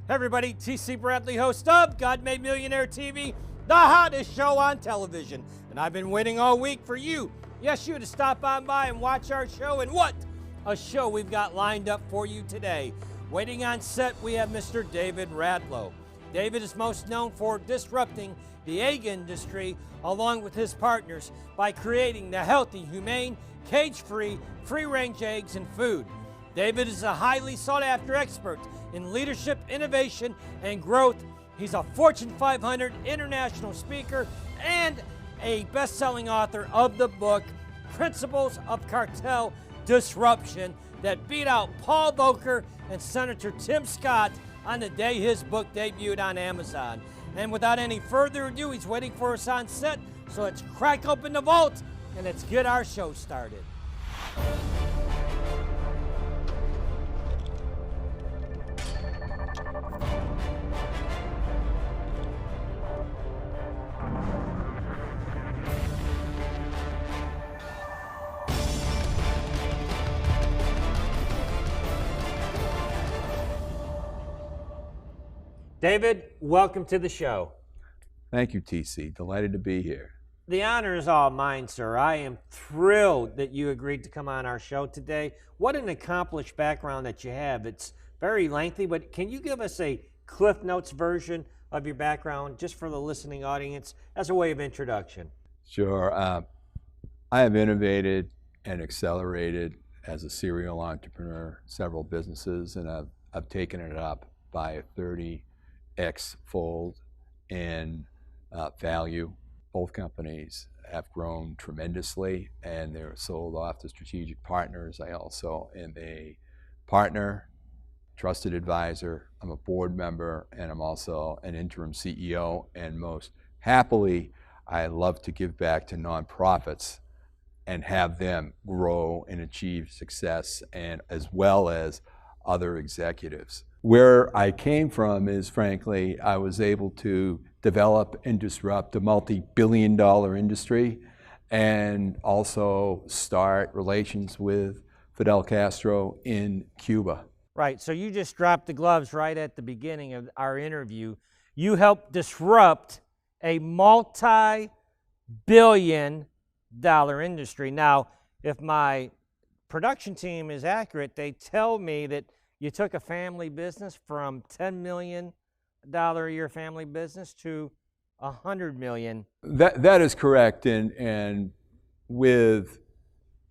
Hey everybody, TC Bradley, host of God Made Millionaire TV, the hottest show on television. And I've been waiting all week for you, yes you, to stop on by and watch our show. And what a show we've got lined up for you today. Waiting on set, we have Mr. David Radlow. David is most known for disrupting the egg industry along with his partners by creating the healthy, humane, cage-free, free-range eggs and food. David is a highly sought-after expert in leadership, innovation, and growth. He's a Fortune 500 international speaker and a best-selling author of the book, Principles of Cartel Disruption, that beat out Paul Volcker and Senator Tim Scott on the day his book debuted on Amazon. And without any further ado, he's waiting for us on set, so let's crack open the vault and let's get our show started. David, welcome to the show. Thank you, TC. Delighted to be here. The honor is all mine, sir. I am thrilled that you agreed to come on our show today. What an accomplished background that you have. It's very lengthy, but can you give us a Cliff Notes version of your background just for the listening audience as a way of introduction? Sure. I have innovated and accelerated as a serial entrepreneur several businesses, and I've taken it up by a 30x fold in value. Both companies have grown tremendously and they're sold off to strategic partners. I also am a partner, trusted advisor, I'm a board member, and I'm also an interim CEO. And most happily, I love to give back to nonprofits and have them grow and achieve success, and as well as other executives. Where I came from is, frankly, I was able to develop and disrupt a multi-billion-dollar industry and also start relations with Fidel Castro in Cuba. Right, so you just dropped the gloves right at the beginning of our interview. You helped disrupt a multi-billion-dollar industry. Now, if my production team is accurate, they tell me that you took a family business from $10 million a year family business to $100 million. That is correct, and with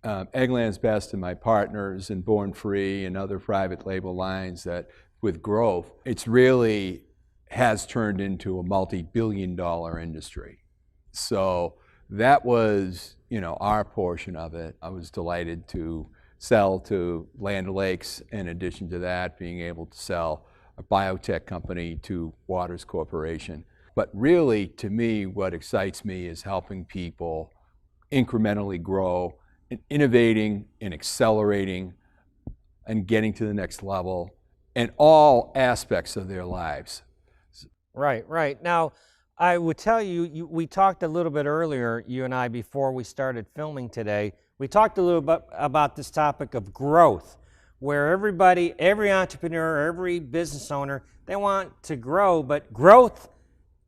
Eggland's Best and my partners and Born Free and other private label lines, that with growth, it's really has turned into a multi-billion-dollar industry. So that was, our portion of it. I was delighted to sell to Land O'Lakes. In addition to that, being able to sell a biotech company to Waters Corporation. But really, to me, what excites me is helping people incrementally grow and innovating and accelerating and getting to the next level in all aspects of their lives. Right. Now, I would tell you, we talked a little bit earlier, you and I, before we started filming today. We talked a little bit about this topic of growth, where every entrepreneur, every business owner, they want to grow, but growth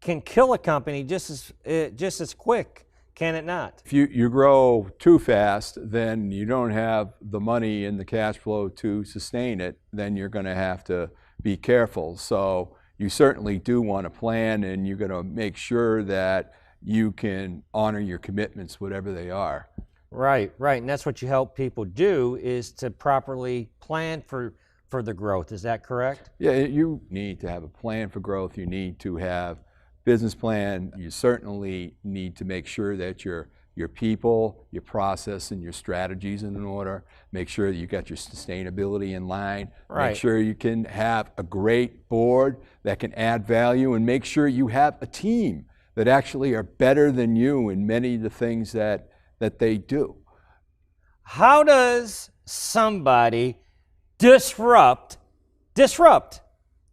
can kill a company just as quick, can it not? If you grow too fast, then you don't have the money and the cash flow to sustain it, then you're going to have to be careful. So you certainly do want to plan, and you're going to make sure that you can honor your commitments, whatever they are. Right, and that's what you help people do, is to properly plan for the growth. Is that correct? Yeah, you need to have a plan for growth. You need to have business plan. You certainly need to make sure that your people, your process, and your strategies in order. Make sure that you got your sustainability in line. Right. Make sure you can have a great board that can add value, and make sure you have a team that actually are better than you in many of the things that they do. How does somebody disrupt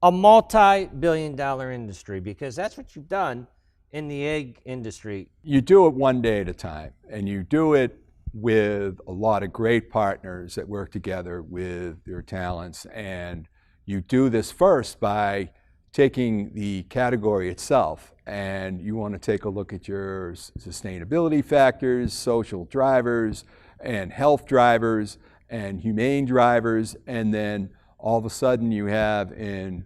a multi-billion-dollar industry? Because that's what you've done in the egg industry. You do it one day at a time, and you do it with a lot of great partners that work together with their talents. And you do this first by taking the category itself and you want to take a look at your sustainability factors, social drivers, and health drivers, and humane drivers, and then all of a sudden you have in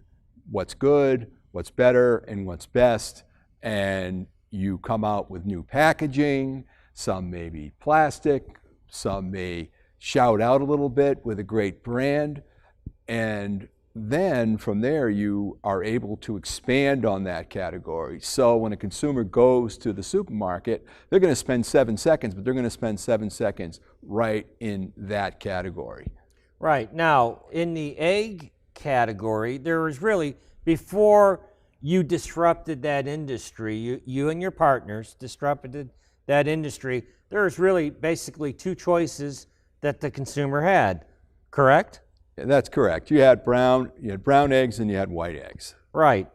what's good, what's better, and what's best, and you come out with new packaging. Some may be plastic, some may shout out a little bit with a great brand, and then from there you are able to expand on that category. So when a consumer goes to the supermarket, they're going to spend 7 seconds, but they're going to spend 7 seconds right in that category. Right. Now, in the egg category, there was really, before you disrupted that industry, you and your partners disrupted that industry, there was really basically two choices that the consumer had, correct? That's correct. You had brown eggs and you had white eggs. Right.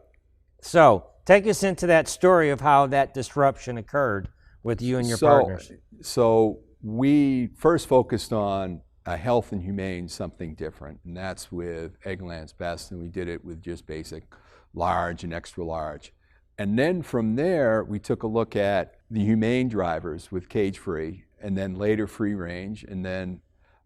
So take us into that story of how that disruption occurred with you and your partners. So we first focused on a health and humane, something different, and that's with Eggland's Best, and we did it with just basic large and extra large. And then from there, we took a look at the humane drivers with cage-free, and then later free range, and then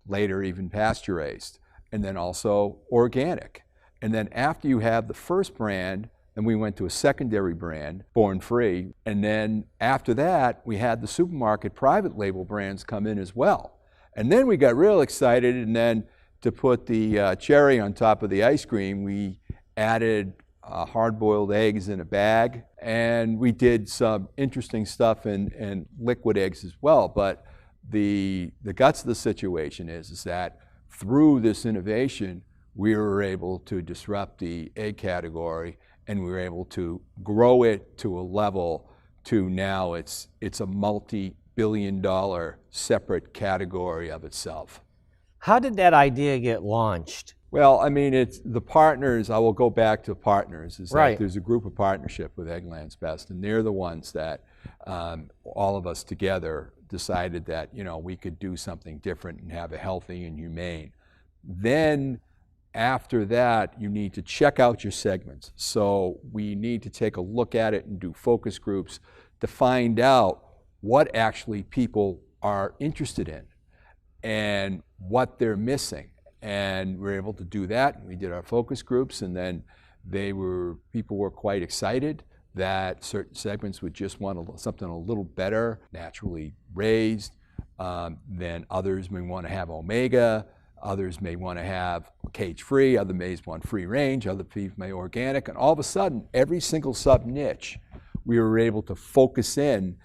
later even pasture-raised, and then also organic. And then after you have the first brand, then we went to a secondary brand, Born Free, and then after that, we had the supermarket private label brands come in as well. And then we got real excited, and then to put the cherry on top of the ice cream, we added hard-boiled eggs in a bag, and we did some interesting stuff in liquid eggs as well. But the guts of the situation is that through this innovation, we were able to disrupt the egg category, and we were able to grow it to a level to now it's a multi-billion-dollar separate category of itself. How did that idea get launched? Well, I mean, it's the partners. I will go back to partners. Is right. That there's a group of partnership with Eggland's Best, and they're the ones that all of us together decided that we could do something different and have a healthy and humane. Then after that, you need to check out your segments. So we need to take a look at it and do focus groups to find out what actually people are interested in and what they're missing. And we were able to do that. We did our focus groups, and then people were quite excited that certain segments would just want something a little better, naturally raised. Then others may want to have omega. Others may want to have cage-free. Others may want free range. Other people may organic. And all of a sudden, every single sub-niche, we were able to focus in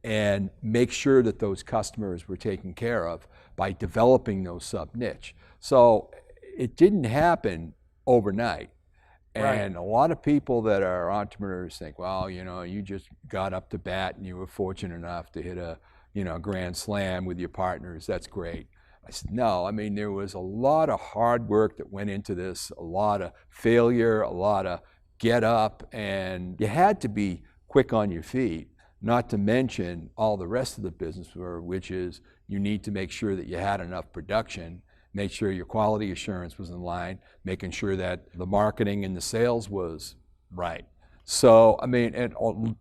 and make sure that those customers were taken care of by developing those sub-niche. So it didn't happen overnight. And a lot of people that are entrepreneurs think, well, you just got up to bat and you were fortunate enough to hit a grand slam with your partners. That's great. I said, no, I mean, there was a lot of hard work that went into this, a lot of failure, a lot of get up, and you had to be quick on your feet, not to mention all the rest of the business, which is you need to make sure that you had enough production, make sure your quality assurance was in line, making sure that the marketing and the sales was right. So, I mean, it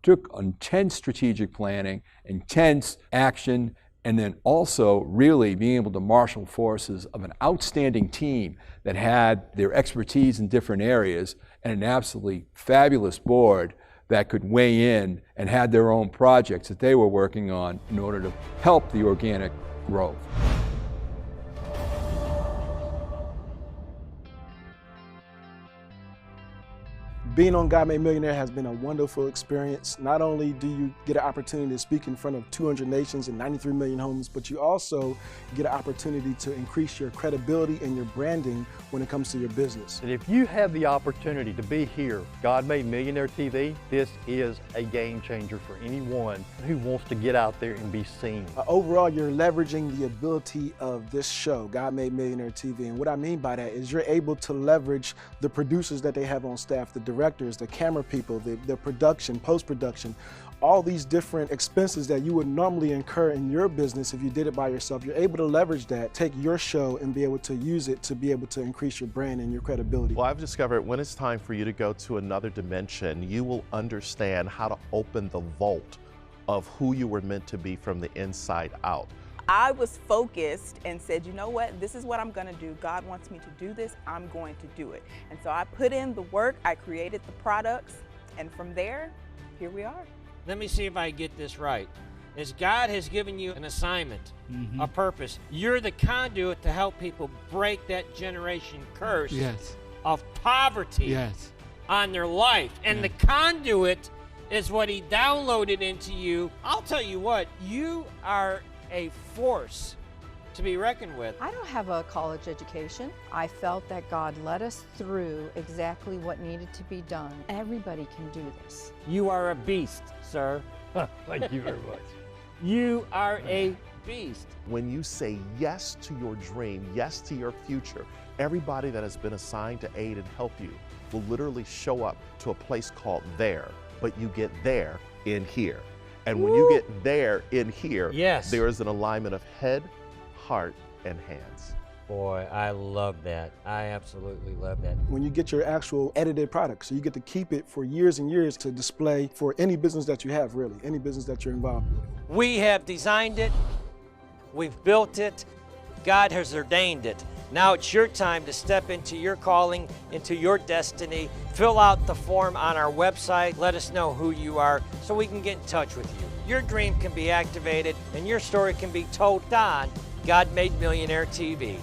took intense strategic planning, intense action, and then also really being able to marshal forces of an outstanding team that had their expertise in different areas and an absolutely fabulous board that could weigh in and had their own projects that they were working on in order to help the organic growth. Being on God Made Millionaire has been a wonderful experience. Not only do you get an opportunity to speak in front of 200 nations and 93 million homes, but you also get an opportunity to increase your credibility and your branding when it comes to your business. And if you have the opportunity to be here, God Made Millionaire TV, this is a game changer for anyone who wants to get out there and be seen. Overall, you're leveraging the ability of this show, God Made Millionaire TV. And what I mean by that is you're able to leverage the producers that they have on staff, the directors, directors, the camera people, the production, post-production, all these different expenses that you would normally incur in your business if you did it by yourself. You're able to leverage that, take your show and be able to use it to be able to increase your brand and your credibility. Well, I've discovered when it's time for you to go to another dimension, you will understand how to open the vault of who you were meant to be from the inside out. I was focused and said, you know what, this is what I'm gonna do. God wants me to do this, I'm going to do it. And so I put in the work, I created the products, and from there, here we are. Let me see if I get this right. As God has given you an assignment, a purpose, you're the conduit to help people break that generation curse of poverty on their life. And the conduit is what he downloaded into you. I'll tell you what, you are a force to be reckoned with. I don't have a college education. I felt that God led us through exactly what needed to be done. Everybody can do this. You are a beast, sir. Thank you very much. You are a beast. When you say yes to your dream, yes to your future, everybody that has been assigned to aid and help you will literally show up to a place called there, but you get there in here. And when you get there in here, there is an alignment of head, heart, and hands. Boy, I love that. I absolutely love that. When you get your actual edited product, so you get to keep it for years and years to display for any business that you have, really, any business that you're involved with. We have designed it, we've built it, God has ordained it. Now it's your time to step into your calling, into your destiny. Fill out the form on our website. Let us know who you are so we can get in touch with you. Your dream can be activated and your story can be told on God Made Millionaire TV.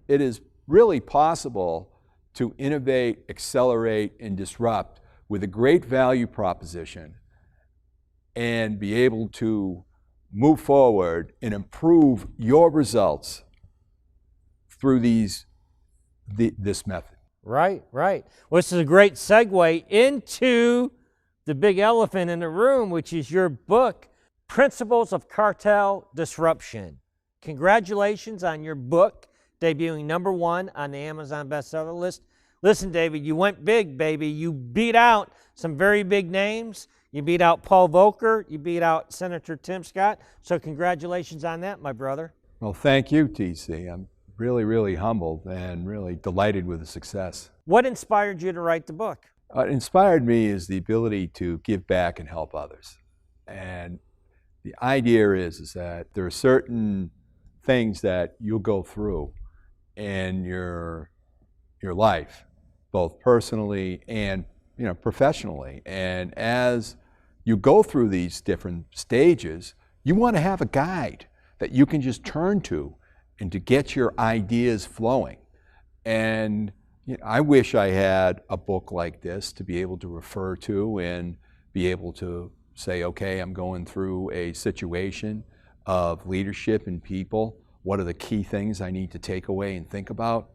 It is really possible to innovate, accelerate, and disrupt with a great value proposition and be able to move forward and improve your results through this method. Right. Well, this is a great segue into the big elephant in the room, which is your book, Principles of Cartel Disruption. Congratulations on your book, debuting #1 on the Amazon bestseller list. Listen, David, you went big, baby. You beat out some very big names. You beat out Paul Volcker. You beat out Senator Tim Scott. So congratulations on that, my brother. Well, thank you, TC. I'm really, really humbled and really delighted with the success. What inspired you to write the book? What inspired me is the ability to give back and help others. And the idea is that there are certain things that you'll go through in your life, both personally and professionally. And as you go through these different stages, you want to have a guide that you can just turn to and to get your ideas flowing. And I wish I had a book like this to be able to refer to and be able to say, okay, I'm going through a situation of leadership and people. What are the key things I need to take away and think about?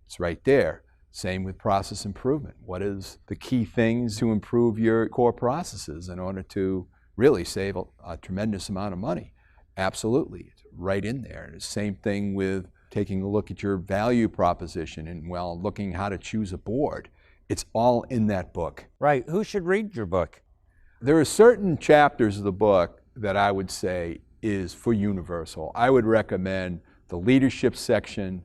It's right there. Same with process improvement. What is the key things to improve your core processes in order to really save a tremendous amount of money? Absolutely, it's right in there. And the same thing with taking a look at your value proposition and, well, looking how to choose a board. It's all in that book. Right. Who should read your book? There are certain chapters of the book that I would say is for universal. I would recommend the leadership section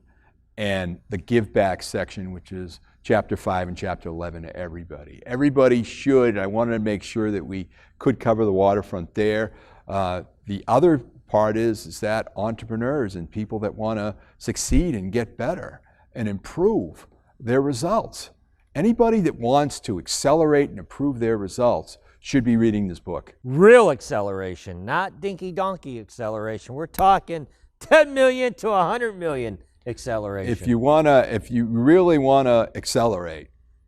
and the give back section, which is chapter 5 and chapter 11 to everybody. Everybody should. I wanted to make sure that we could cover the waterfront there. The other part is that entrepreneurs and people that want to succeed and get better and improve their results. Anybody that wants to accelerate and improve their results should be reading this book. Real acceleration, not dinky donkey acceleration. We're talking 10 million to 100 million acceleration. If you really want to accelerate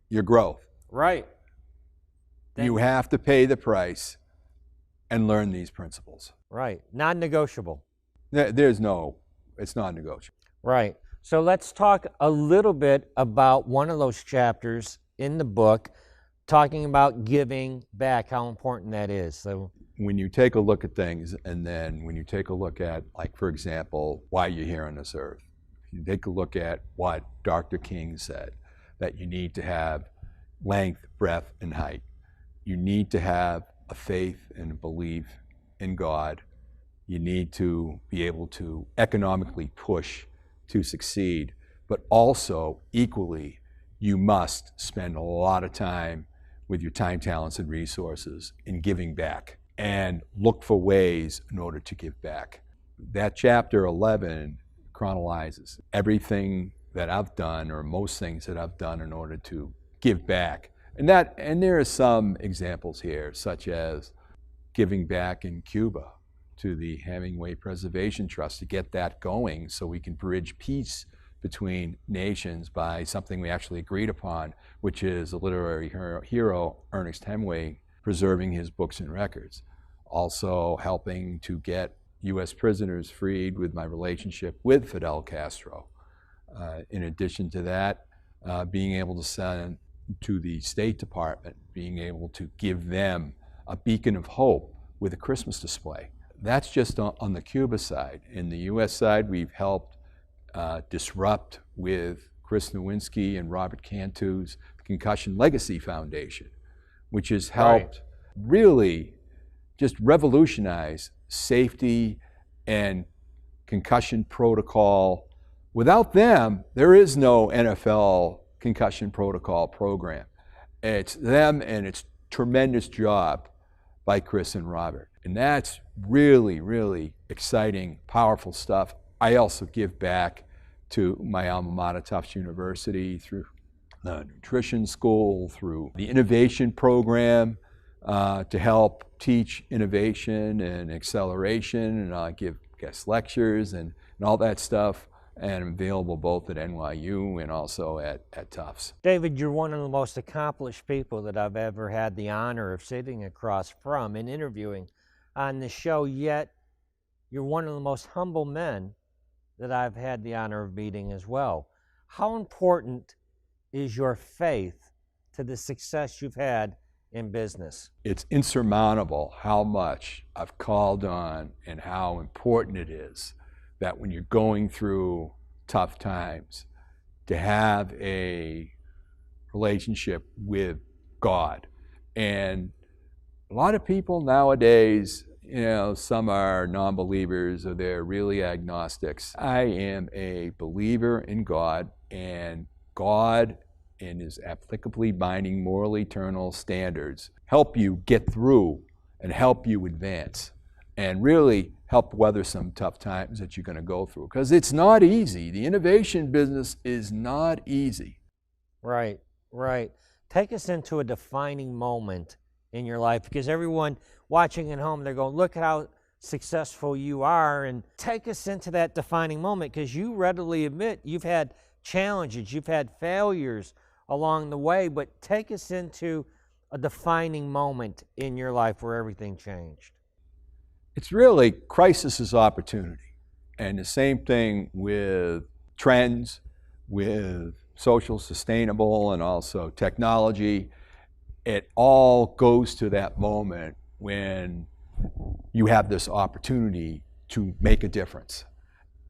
your growth, right, you have to pay the price and learn these principles. Right, non-negotiable. There's no, it's not negotiable. Right. So let's talk a little bit about one of those chapters in the book, talking about giving back, how important that is. So when you take a look at things, and then when you take a look at, like, for example, why you're here on this earth, you take a look at what Dr. King said, that you need to have length, breadth, and height. You need to have a faith and a belief in God. You need to be able to economically push to succeed, but also equally, you must spend a lot of time with your time, talents, and resources in giving back, and look for ways in order to give back. That chapter 11 chronologizes everything that I've done, or most things that I've done, in order to give back. And there are some examples here, such as giving back in Cuba to the Hemingway Preservation Trust to get that going so we can bridge peace between nations by something we actually agreed upon, which is a literary hero, Ernest Hemingway, preserving his books and records. Also helping to get U.S. prisoners freed with my relationship with Fidel Castro. In addition to that, being able to send to the State Department, being able to give them a beacon of hope with a Christmas display. That's just on the Cuba side. In the U.S. side, we've helped disrupt with Chris Nowinski and Robert Cantu's Concussion Legacy Foundation, which has helped really just revolutionize safety and concussion protocol. Without them, there is no NFL concussion protocol program. It's them, and it's tremendous job by Chris and Robert. And that's really, really exciting, powerful stuff. I also give back to my alma mater, Tufts University, through the nutrition school, through the innovation program, to help teach innovation and acceleration, and I give guest lectures and all that stuff, and I'm available both at NYU and also at Tufts. David, you're one of the most accomplished people that I've ever had the honor of sitting across from and interviewing on the show, yet you're one of the most humble men that I've had the honor of meeting as well. How important is your faith to the success you've had in business? It's insurmountable how much I've called on and how important it is that when you're going through tough times, to have a relationship with God. And a lot of people nowadays, some are non-believers or they're really agnostics. I am a believer in God, and God and his applicably binding moral eternal standards help you get through and help you advance and really help weather some tough times that you're going to go through. Because it's not easy. The innovation business is not easy. Right, right. Take us into a defining moment in your life, because everyone watching at home, they're going, look at how successful you are, and take us into that defining moment, because you readily admit you've had challenges, you've had failures along the way, but take us into a defining moment in your life where everything changed. It's really crisis is opportunity. And the same thing with trends, with social, sustainable, and also technology. It all goes to that moment when you have this opportunity to make a difference.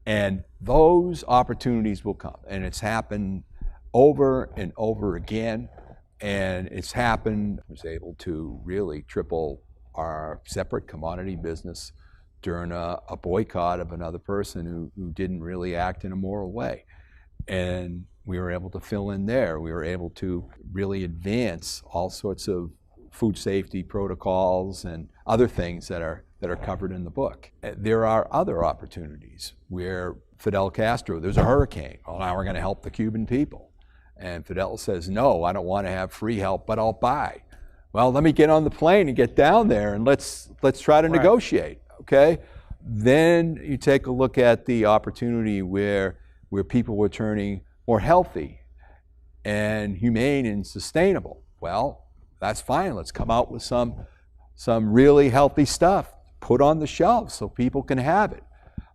And those opportunities will come. And it's happened over and over again. And it's happened, I was able to really triple our separate commodity business during a boycott of another person who didn't really act in a moral way. And we were able to fill in there. We were able to really advance all sorts of food safety protocols and other things that are covered in the book. There are other opportunities where Fidel Castro, there's a hurricane. Well, now we're going to help the Cuban people. And Fidel says, no, I don't want to have free help, but I'll buy. Well, let me get on the plane and get down there and let's try to negotiate, okay? Then you take a look at the opportunity where people were turning more healthy and humane and sustainable. Well, that's fine. Let's come out with some really healthy stuff, put on the shelf so people can have it.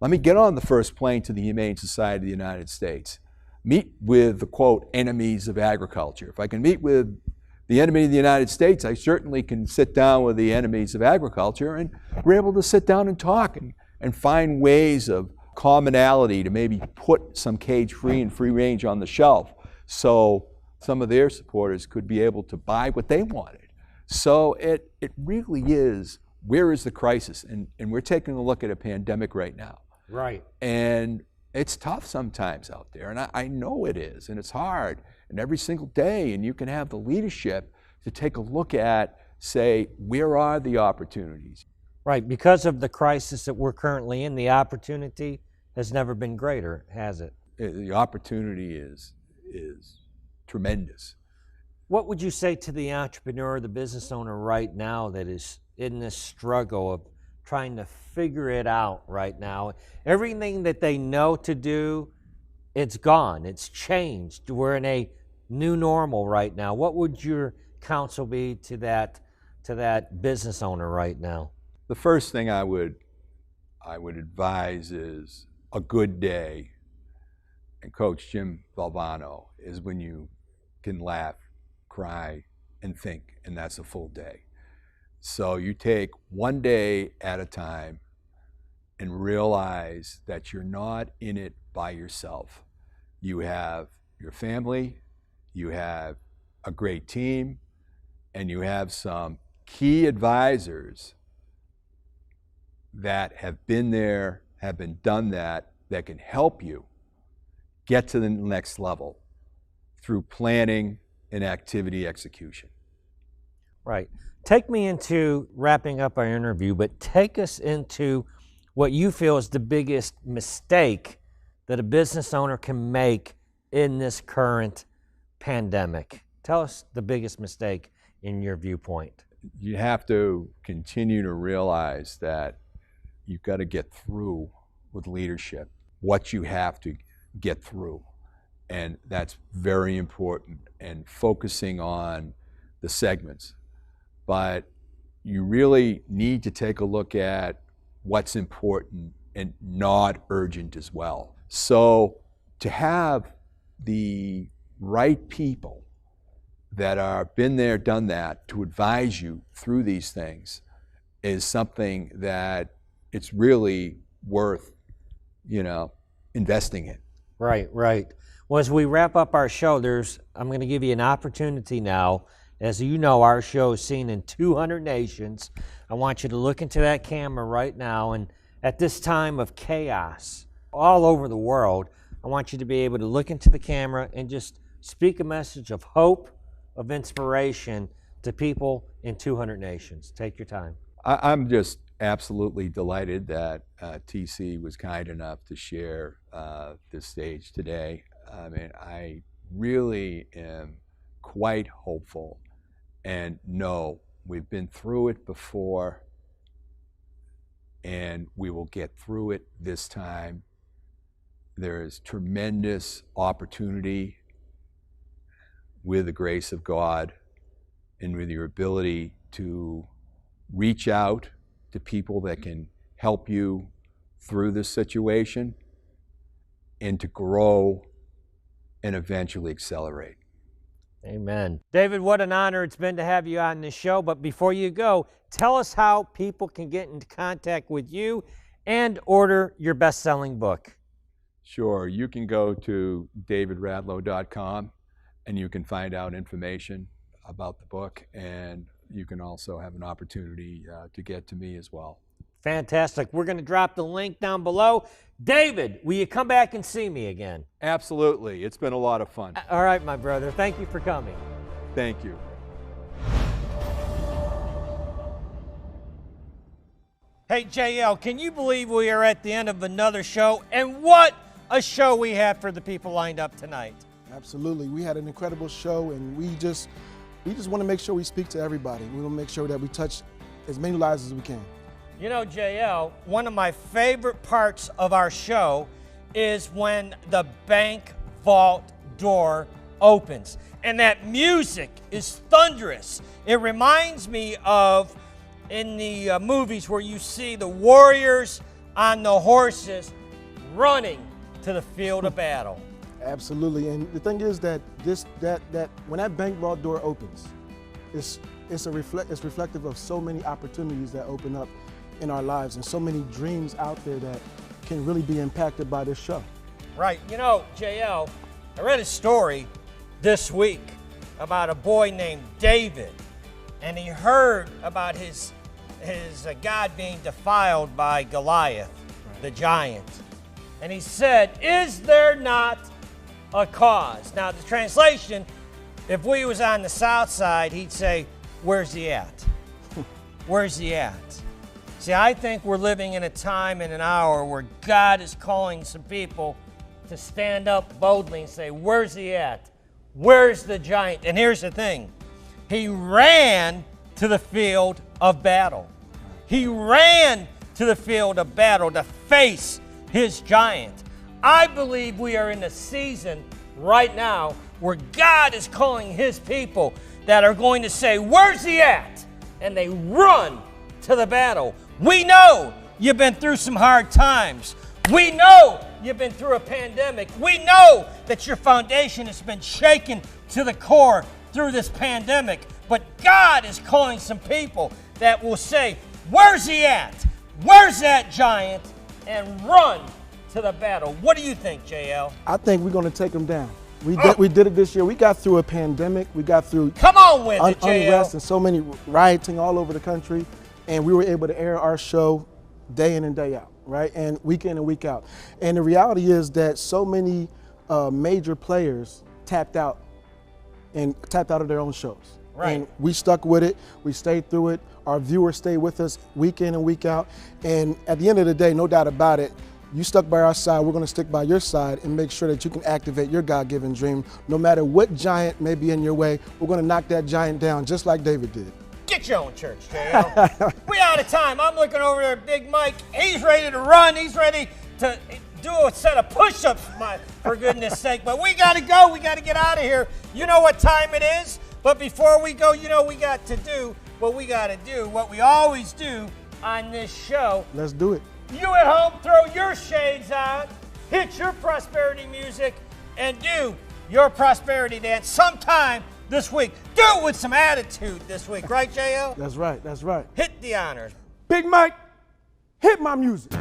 Let me get on the first plane to the Humane Society of the United States. Meet with the, quote, enemies of agriculture. If I can meet with the enemy of the United States, I certainly can sit down with the enemies of agriculture, and we're able to sit down and talk and find ways of commonality to maybe put some cage-free and free-range on the shelf so some of their supporters could be able to buy what they wanted. So it really is, where is the crisis? And we're taking a look at a pandemic right now. Right. And it's tough sometimes out there, and I know it is, and it's hard, and every single day, and you can have the leadership to take a look at, say, where are the opportunities? Right, because of the crisis that we're currently in, the opportunity has never been greater, has it? The opportunity is tremendous. What would you say to the entrepreneur, the business owner right now that is in this struggle of trying to figure it out right now? Everything that they know to do, it's gone, it's changed. We're in a new normal right now. What would your counsel be to that business owner right now? The first thing I would advise is a good day, and Coach Jim Valvano, is when you can laugh, cry, and think, and that's a full day. So you take one day at a time and realize that you're not in it by yourself. You have your family, you have a great team, and you have some key advisors that have been there, have been done that can help you get to the next level through planning and activity execution. Right. Take me into wrapping up our interview, but take us into what you feel is the biggest mistake that a business owner can make in this current pandemic. Tell us the biggest mistake in your viewpoint. You have to continue to realize that you've got to get through with leadership what you have to get through. And that's very important, and focusing on the segments. But you really need to take a look at what's important and not urgent as well. So to have the right people that are been there, done that, to advise you through these things is something that it's really worth, investing in. Right, right. Well, as we wrap up our show, I'm going to give you an opportunity now. As you know, our show is seen in 200 nations. I want you to look into that camera right now, and at this time of chaos all over the world, I want you to be able to look into the camera and just speak a message of hope, of inspiration to people in 200 nations. Take your time. I'm just absolutely delighted that TC was kind enough to share this stage today. I mean, I really am quite hopeful, and know we've been through it before, and we will get through it this time. There is tremendous opportunity with the grace of God and with your ability to reach out to people that can help you through this situation and to grow and eventually accelerate. Amen. David, what an honor it's been to have you on this show. But before you go, tell us how people can get into contact with you and order your best-selling book. Sure. You can go to davidradlow.com and you can find out information about the book, and you can also have an opportunity to get to me as well. Fantastic. We're going to drop the link down below. David, will you come back and see me again? Absolutely. It's been a lot of fun. All right, my brother. Thank you for coming. Thank you. Hey, JL, can you believe we are at the end of another show? And what a show we have for the people lined up tonight. Absolutely. We had an incredible show, and we just want to make sure we speak to everybody. We want to make sure that we touch as many lives as we can. You know, JL, one of my favorite parts of our show is when the bank vault door opens. And that music is thunderous. It reminds me of in the movies where you see the warriors on the horses running to the field of battle. Absolutely, and the thing is that when that bank vault door opens, it's reflective of so many opportunities that open up in our lives and so many dreams out there that can really be impacted by this show. Right. You know, JL, I read a story this week about a boy named David, and he heard about his God being defiled by Goliath, the giant. And he said, "Is there not a cause?" Now, the translation, if we was on the south side, he'd say, "Where's he at? Where's he at?" See, I think we're living in a time and an hour where God is calling some people to stand up boldly and say, "Where's he at? Where's the giant?" And here's the thing. He ran to the field of battle. He ran to the field of battle to face his giant. I believe we are in a season right now where God is calling his people that are going to say, "Where's he at?" And they run to the battle. We know you've been through some hard times. We know you've been through a pandemic. We know that your foundation has been shaken to the core through this pandemic. But God is calling some people that will say, "Where's he at? Where's that giant?" and run to the battle. What do you think, JL? I think we're going to take them down. We did it this year. We got through a pandemic. We got through Come on with it, JL. unrest and so many rioting all over the country. And we were able to air our show day in and day out, right? And week in and week out. And the reality is that so many major players tapped out of their own shows. Right. And we stuck with it. We stayed through it. Our viewers stayed with us week in and week out. And at the end of the day, no doubt about it, you stuck by our side, we're going to stick by your side and make sure that you can activate your God-given dream. No matter what giant may be in your way, we're going to knock that giant down just like David did. Get your own church, JL. We out of time. I'm looking over there at Big Mike. He's ready to run. He's ready to do a set of push-ups, for goodness sake. But we got to go. We got to get out of here. You know what time it is. But before we go, you know we got to do what we got to do, what we always do on this show. Let's do it. You at home, throw your shades on, hit your prosperity music, and do your prosperity dance sometime this week. Do it with some attitude this week, right, JL? That's right. That's right. Hit the honors. Big Mike, hit my music.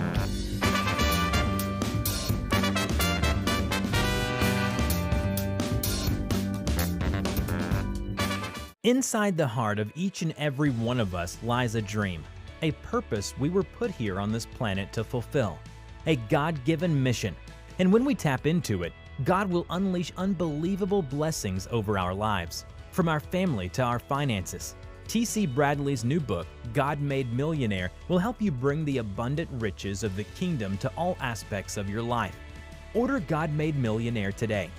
Inside the heart of each and every one of us lies a dream, a purpose we were put here on this planet to fulfill, a God-given mission. And when we tap into it, God will unleash unbelievable blessings over our lives, from our family to our finances. T.C. Bradley's new book, God Made Millionaire, will help you bring the abundant riches of the kingdom to all aspects of your life. Order God Made Millionaire today